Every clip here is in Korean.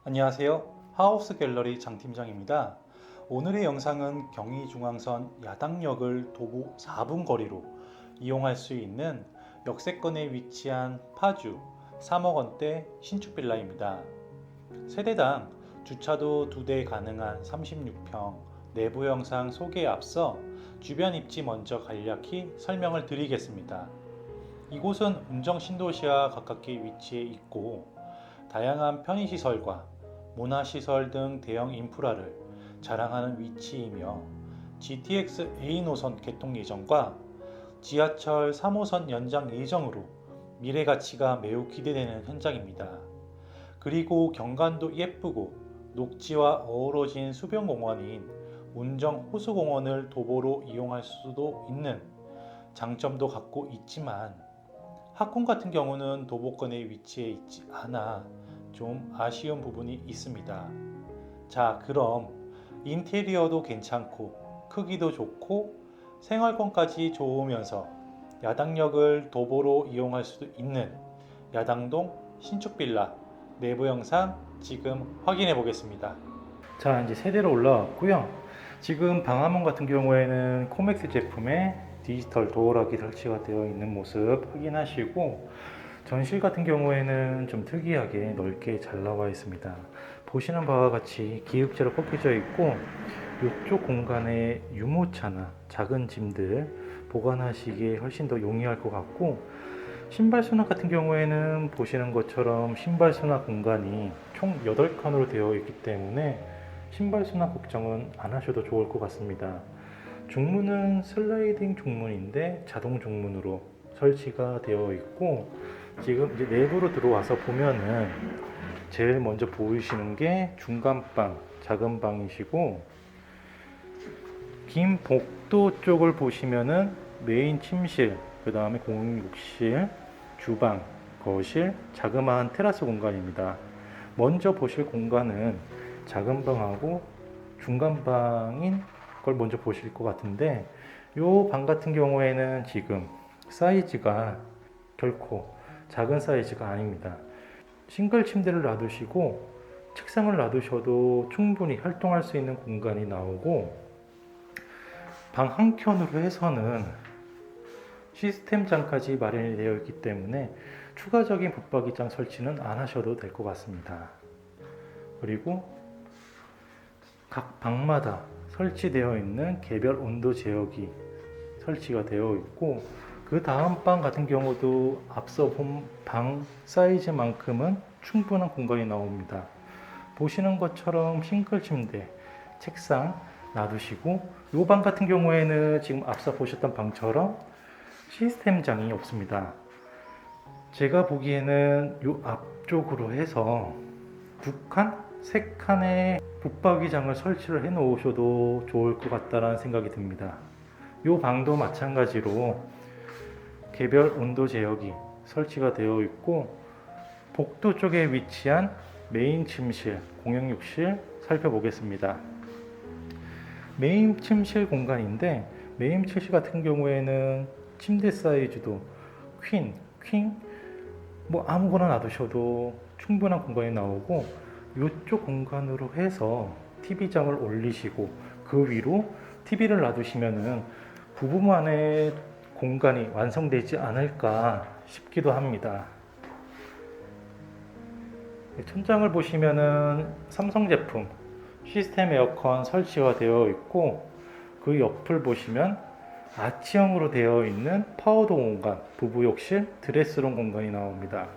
안녕하세요. 하우스 갤러리 장 팀장입니다. 오늘의 영상은 경의중앙선 야당역을 도보 4분 거리로 이용할 수 있는 역세권에 위치한 파주 3억 원대 신축 빌라입니다. 세대당 주차도 2대 가능한 36평, 내부 영상 소개에 앞서 주변 입지 먼저 간략히 설명을 드리겠습니다. 이곳은 운정 신도시와 가깝게 위치해 있고 다양한 편의시설과 문화시설 등 대형 인프라를 자랑하는 위치이며 GTX A 노선 개통 예정과 지하철 3호선 연장 예정으로 미래 가치가 매우 기대되는 현장입니다. 그리고 경관도 예쁘고 녹지와 어우러진 수변공원인 운정 호수공원을 도보로 이용할 수도 있는 장점도 갖고 있지만 학군 같은 경우는 도보권에 위치해 있지 않아 좀 아쉬운 부분이 있습니다. 자, 그럼 인테리어도 괜찮고 크기도 좋고 생활권까지 좋으면서 야당역을 도보로 이용할 수도 있는 야당동 신축 빌라 내부 영상 지금 확인해 보겠습니다. 자, 이제 세대로 올라왔고요. 지금 방화문 같은 경우에는 코맥스 제품의 디지털 도어락이 설치가 되어 있는 모습 확인하시고, 전실 같은 경우에는 좀 특이하게 넓게 잘 나와 있습니다. 보시는 바와 같이 기역자로 꺾여져 있고, 이쪽 공간에 유모차나 작은 짐들 보관하시기에 훨씬 더 용이할 것 같고, 신발 수납 같은 경우에는 보시는 것처럼 신발 수납 공간이 총 8칸으로 되어 있기 때문에 신발 수납 걱정은 안 하셔도 좋을 것 같습니다. 중문은 슬라이딩 중문인데 자동 중문으로 설치가 되어 있고, 지금 이제 내부로 들어와서 보면은 제일 먼저 보이시는 게 중간방, 작은 방이시고, 긴 복도 쪽을 보시면은 메인 침실, 그 다음에 공용욕실, 주방, 거실, 자그마한 테라스 공간입니다. 먼저 보실 공간은 작은 방하고 중간 방인 걸 먼저 보실 것 같은데, 이 방 같은 경우에는 지금 사이즈가 결코 작은 사이즈가 아닙니다. 싱글 침대를 놔두시고 책상을 놔두셔도 충분히 활동할 수 있는 공간이 나오고, 방 한켠으로 해서는 시스템장까지 마련이 되어 있기 때문에 추가적인 붙박이장 설치는 안 하셔도 될 것 같습니다. 그리고 각 방마다 설치되어 있는 개별 온도 제어기 설치가 되어 있고, 그 다음 방 같은 경우도 앞서 본 방 사이즈만큼은 충분한 공간이 나옵니다. 보시는 것처럼 싱글 침대, 책상 놔두시고, 이 방 같은 경우에는 지금 앞서 보셨던 방처럼 시스템장이 없습니다. 제가 보기에는 이 앞쪽으로 해서 2칸, 3칸의 붙박이장을 설치를 해 놓으셔도 좋을 것 같다는 생각이 듭니다. 이 방도 마찬가지로 개별 온도 제어기 설치가 되어 있고, 복도 쪽에 위치한 메인 침실, 공용욕실 살펴보겠습니다. 메인 침실 공간인데, 메인 침실 같은 경우에는 침대 사이즈도 퀸, 뭐 아무거나 놔두셔도 충분한 공간이 나오고, 이쪽 공간으로 해서 TV장을 올리시고 그 위로 TV를 놔두시면은 부부만의 공간이 완성되지 않을까 싶기도 합니다. 천장을 보시면은 삼성 제품 시스템 에어컨 설치가 되어 있고, 그 옆을 보시면 아치형으로 되어 있는 파우더 공간, 부부욕실, 드레스룸 공간이 나옵니다.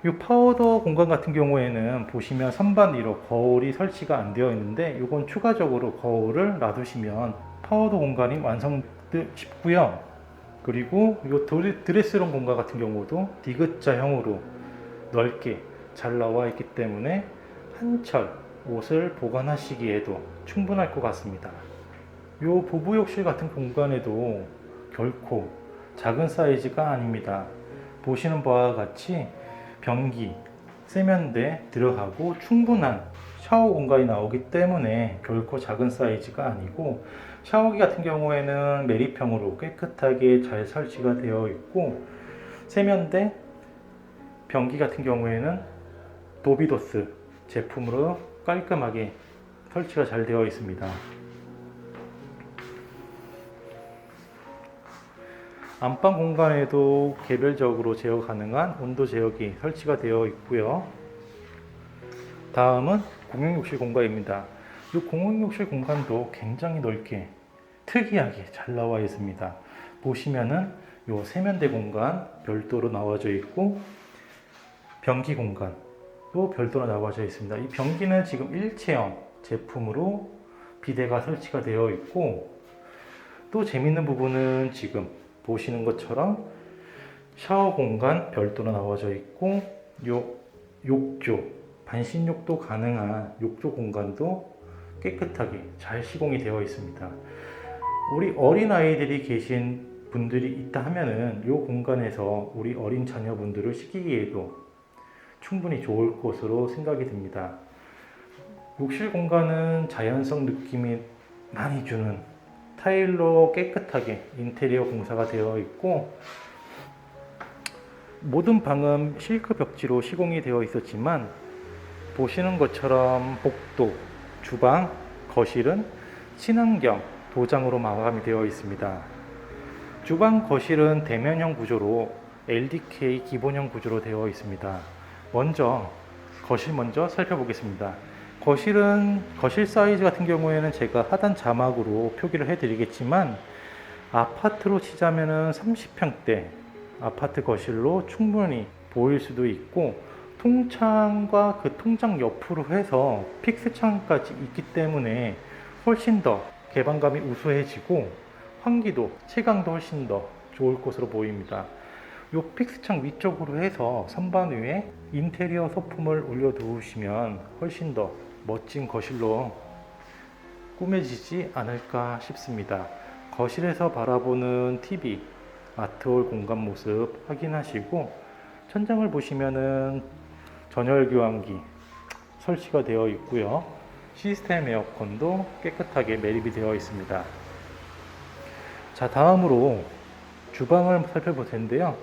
이 파우더 공간 같은 경우에는 보시면 선반 위로 거울이 설치가 안 되어 있는데, 이건 추가적으로 거울을 놔두시면 파우더 공간이 완성되고요. 그리고 이 드레스룸 공간 같은 경우도 디귿자형으로 넓게 잘 나와 있기 때문에 한철 옷을 보관하시기에도 충분할 것 같습니다. 이 부부욕실 같은 공간에도 결코 작은 사이즈가 아닙니다. 보시는 바와 같이 변기, 세면대 들어가고 충분한 샤워 공간이 나오기 때문에 결코 작은 사이즈가 아니고, 샤워기 같은 경우에는 메리평으로 깨끗하게 잘 설치가 되어 있고, 세면대, 변기 같은 경우에는 도비도스 제품으로 깔끔하게 설치가 잘 되어 있습니다. 안방 공간에도 개별적으로 제어 가능한 온도 제어기 설치가 되어 있고요. 다음은 공용욕실 공간입니다. 이 공용욕실 공간도 굉장히 넓게 특이하게 잘 나와 있습니다. 보시면은 요 세면대 공간 별도로 나와져 있고 변기 공간도 별도로 나와져 있습니다. 이 변기는 지금 일체형 제품으로 비데가 설치가 되어 있고, 또 재밌는 부분은 지금 보시는 것처럼 샤워 공간 별도로 나와져 있고, 요 욕조, 반신욕도 가능한 욕조 공간도 깨끗하게 잘 시공이 되어 있습니다. 우리 어린 아이들이 계신 분들이 있다 하면은 이 공간에서 우리 어린 자녀분들을 씻기기에도 충분히 좋을 것으로 생각이 듭니다. 욕실 공간은 자연성 느낌이 많이 주는 타일로 깨끗하게 인테리어 공사가 되어 있고, 모든 방은 실크 벽지로 시공이 되어 있었지만 보시는 것처럼 복도, 주방, 거실은 친환경 도장으로 마감이 되어 있습니다. 주방, 거실은 대면형 구조로 LDK 기본형 구조로 되어 있습니다. 먼저 거실 먼저 살펴보겠습니다. 거실 사이즈 같은 경우에는 제가 하단 자막으로 표기를 해드리겠지만, 아파트로 치자면은 30평대 아파트 거실로 충분히 보일 수도 있고, 통창과 그 통창 옆으로 해서 픽스창까지 있기 때문에 훨씬 더 개방감이 우수해지고 환기도, 채광도 훨씬 더 좋을 것으로 보입니다. 이 픽스창 위쪽으로 해서 선반 위에 인테리어 소품을 올려 두시면 훨씬 더 멋진 거실로 꾸며지지 않을까 싶습니다. 거실에서 바라보는 TV, 아트홀 공간 모습 확인하시고, 천장을 보시면은 전열 교환기 설치가 되어 있고요. 시스템 에어컨도 깨끗하게 매립이 되어 있습니다. 자, 다음으로 주방을 살펴볼 텐데요.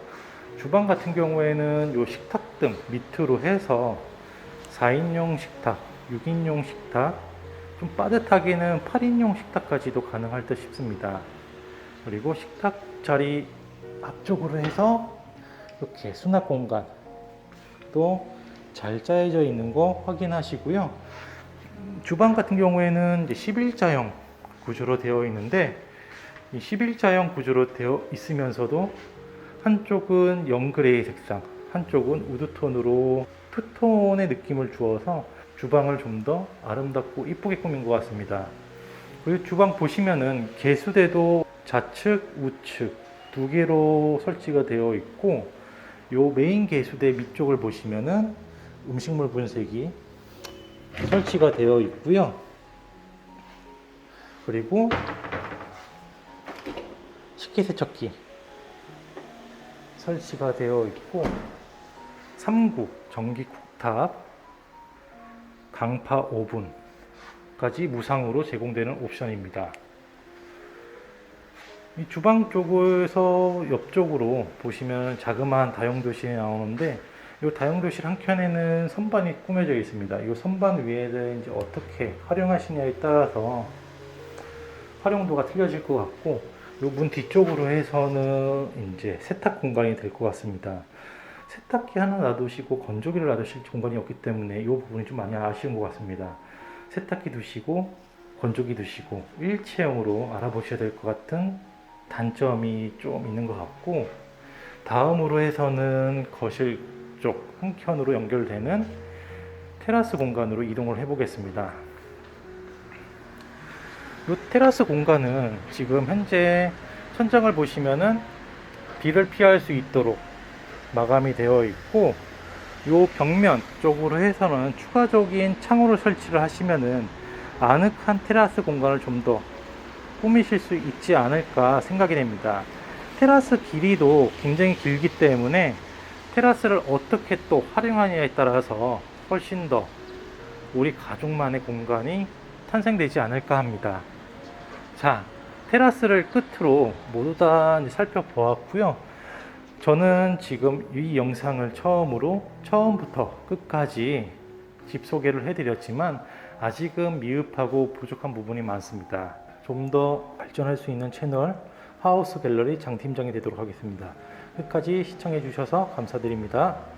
주방 같은 경우에는 요 식탁 등 밑으로 해서 4인용 식탁, 6인용 식탁, 좀 빠듯하게는 8인용 식탁까지도 가능할 듯 싶습니다. 그리고 식탁 자리 앞쪽으로 해서 이렇게 수납 공간 또 잘 짜여져 있는 거 확인하시고요. 주방 같은 경우에는 11자형 구조로 되어 있는데, 이 11자형 구조로 되어 있으면서도 한쪽은 영그레이 색상, 한쪽은 우드톤으로 투톤의 느낌을 주어서 주방을 좀 더 아름답고 이쁘게 꾸민 것 같습니다. 그리고 주방 보시면은 개수대도 좌측, 우측 두 개로 설치가 되어 있고, 요 메인 개수대 밑쪽을 보시면은 음식물 분쇄기 설치가 되어 있고요. 그리고 식기세척기 설치가 되어 있고, 3구 전기 쿡탑, 강파 오븐까지 무상으로 제공되는 옵션입니다. 이 주방 쪽에서 옆쪽으로 보시면 자그마한 다용도실이 나오는데, 이 다용도실 한켠에는 선반이 꾸며져 있습니다. 이 선반 위에는 이제 어떻게 활용하시냐에 따라서 활용도가 틀려질 것 같고, 이 문 뒤쪽으로 해서는 이제 세탁 공간이 될 것 같습니다. 세탁기 하나 놔두시고 건조기를 놔두실 공간이 없기 때문에 이 부분이 좀 많이 아쉬운 것 같습니다. 세탁기 두시고 건조기 두시고 일체형으로 알아보셔야 될 것 같은 단점이 좀 있는 것 같고, 다음으로 해서는 거실 쪽 한켠으로 연결되는 테라스 공간으로 이동을 해 보겠습니다. 이 테라스 공간은 지금 현재 천장을 보시면은 비를 피할 수 있도록 마감이 되어 있고, 이 벽면 쪽으로 해서는 추가적인 창호를 설치를 하시면은 아늑한 테라스 공간을 좀 더 꾸미실 수 있지 않을까 생각이 됩니다. 테라스 길이도 굉장히 길기 때문에 테라스를 어떻게 또 활용하느냐에 따라서 훨씬 더 우리 가족만의 공간이 탄생되지 않을까 합니다. 자, 테라스를 끝으로 모두 다 살펴보았고요. 저는 지금 이 영상을 처음부터 끝까지 집 소개를 해드렸지만 아직은 미흡하고 부족한 부분이 많습니다. 좀 더 발전할 수 있는 채널 하우스 갤러리 장 팀장이 되도록 하겠습니다. 끝까지 시청해 주셔서 감사드립니다.